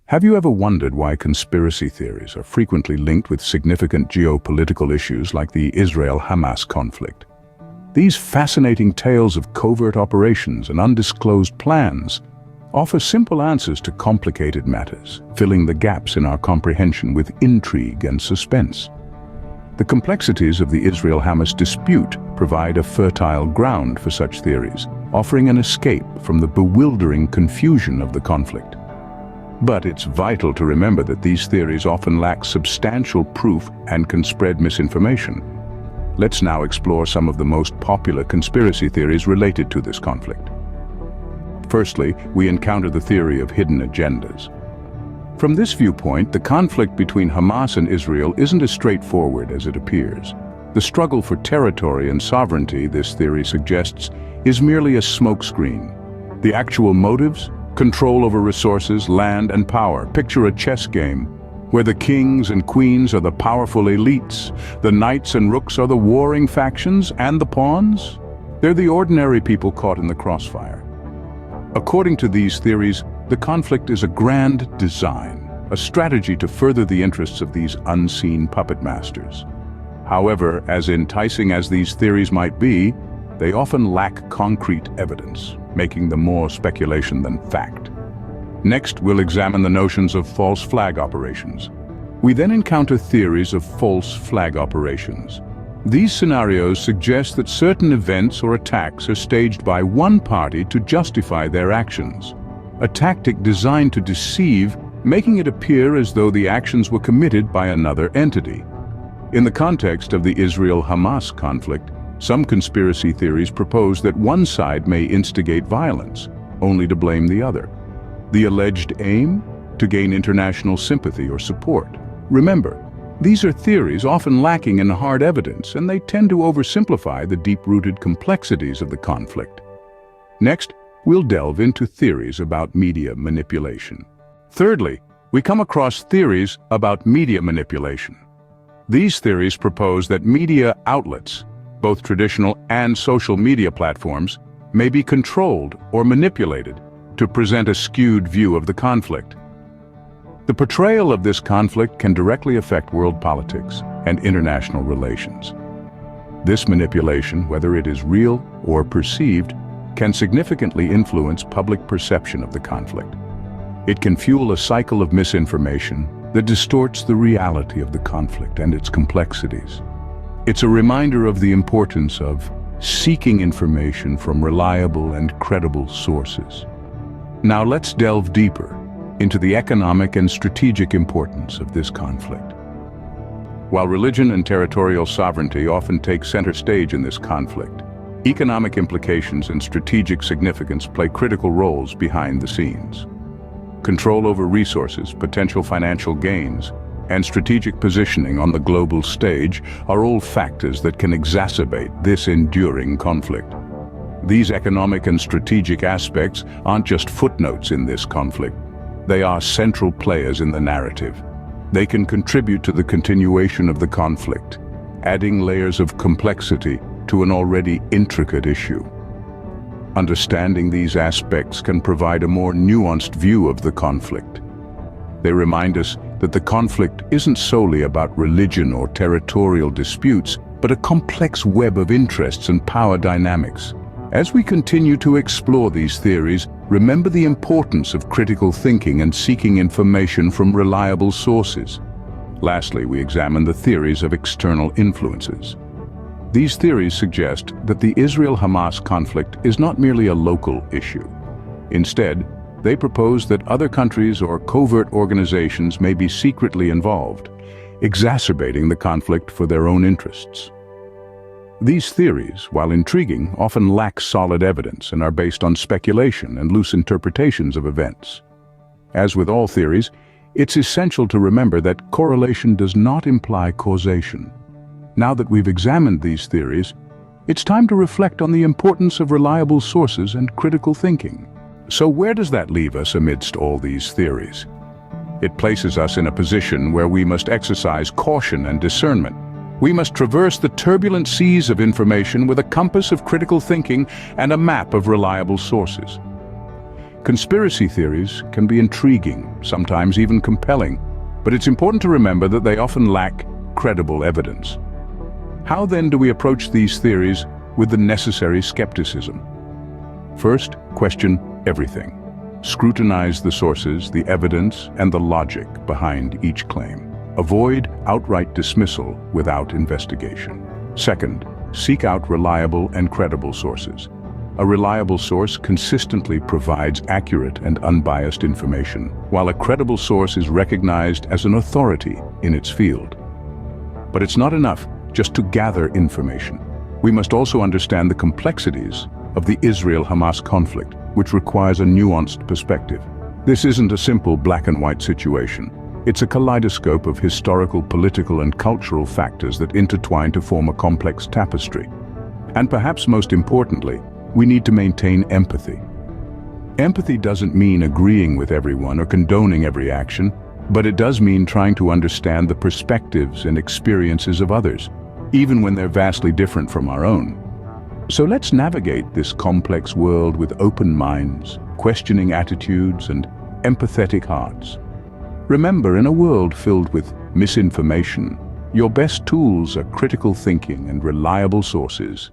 Have you ever wondered why conspiracy theories are frequently linked with significant geopolitical issues like the Israel-Hamas conflict? These fascinating tales of covert operations and undisclosed plans offer simple answers to complicated matters, filling the gaps in our comprehension with intrigue and suspense. The complexities of the Israel-Hamas dispute provide a fertile ground for such theories, offering an escape from the bewildering confusion of the conflict. But it's vital to remember that these theories often lack substantial proof and can spread misinformation. Let's now explore some of the most popular conspiracy theories related to this conflict. Firstly, we encounter the theory of hidden agendas. From this viewpoint, the conflict between Hamas and Israel isn't as straightforward as it appears. The struggle for territory and sovereignty, this theory suggests, is merely a smokescreen. The actual motives? Control over resources, land, and power. Picture a chess game, where the kings and queens are the powerful elites, the knights and rooks are the warring factions, and the pawns? They're the ordinary people caught in the crossfire. According to these theories, the conflict is a grand design, a strategy to further the interests of these unseen puppet masters. However, as enticing as these theories might be, they often lack concrete evidence, making them more speculation than fact. Next, we'll examine the notions of false flag operations. We then encounter theories of false flag operations. These scenarios suggest that certain events or attacks are staged by one party to justify their actions, a tactic designed to deceive, making it appear as though the actions were committed by another entity. In the context of the Israel-Hamas conflict, some conspiracy theories propose that one side may instigate violence, only to blame the other. The alleged aim? To gain international sympathy or support. Remember, these are theories often lacking in hard evidence, and they tend to oversimplify the deep-rooted complexities of the conflict. Next, we'll delve into theories about media manipulation. Thirdly, we come across theories about media manipulation. These theories propose that media outlets, both traditional and social media platforms, may be controlled or manipulated to present a skewed view of the conflict. The portrayal of this conflict can directly affect world politics and international relations. This manipulation, whether it is real or perceived, can significantly influence public perception of the conflict. It can fuel a cycle of misinformation that distorts the reality of the conflict and its complexities. It's a reminder of the importance of seeking information from reliable and credible sources. Now let's delve deeper into the economic and strategic importance of this conflict. While religion and territorial sovereignty often take center stage in this conflict, economic implications and strategic significance play critical roles behind the scenes. Control over resources, potential financial gains, and strategic positioning on the global stage are all factors that can exacerbate this enduring conflict. These economic and strategic aspects aren't just footnotes in this conflict. They are central players in the narrative. They can contribute to the continuation of the conflict, adding layers of complexity to an already intricate issue. Understanding these aspects can provide a more nuanced view of the conflict. They remind us that the conflict isn't solely about religion or territorial disputes, but a complex web of interests and power dynamics. As we continue to explore these theories, remember the importance of critical thinking and seeking information from reliable sources. Lastly, we examine the theories of external influences. These theories suggest that the Israel-Hamas conflict is not merely a local issue. Instead, they propose that other countries or covert organizations may be secretly involved, exacerbating the conflict for their own interests. These theories, while intriguing, often lack solid evidence and are based on speculation and loose interpretations of events. As with all theories, it's essential to remember that correlation does not imply causation. Now that we've examined these theories, it's time to reflect on the importance of reliable sources and critical thinking. So where does that leave us amidst all these theories? It places us in a position where we must exercise caution and discernment. We must traverse the turbulent seas of information with a compass of critical thinking and a map of reliable sources. Conspiracy theories can be intriguing, sometimes even compelling, but it's important to remember that they often lack credible evidence. How then do we approach these theories with the necessary skepticism? First, question everything. Scrutinize the sources, the evidence, and the logic behind each claim. Avoid outright dismissal without investigation. Second, seek out reliable and credible sources. A reliable source consistently provides accurate and unbiased information, while a credible source is recognized as an authority in its field. But it's not enough just to gather information. We must also understand the complexities of the Israel-Hamas conflict, which requires a nuanced perspective. This isn't a simple black and white situation. It's a kaleidoscope of historical, political, and cultural factors that intertwine to form a complex tapestry. And perhaps most importantly, we need to maintain empathy. Empathy doesn't mean agreeing with everyone or condoning every action, but it does mean trying to understand the perspectives and experiences of others, even when they're vastly different from our own. So let's navigate this complex world with open minds, questioning attitudes, and empathetic hearts. Remember, in a world filled with misinformation, your best tools are critical thinking and reliable sources.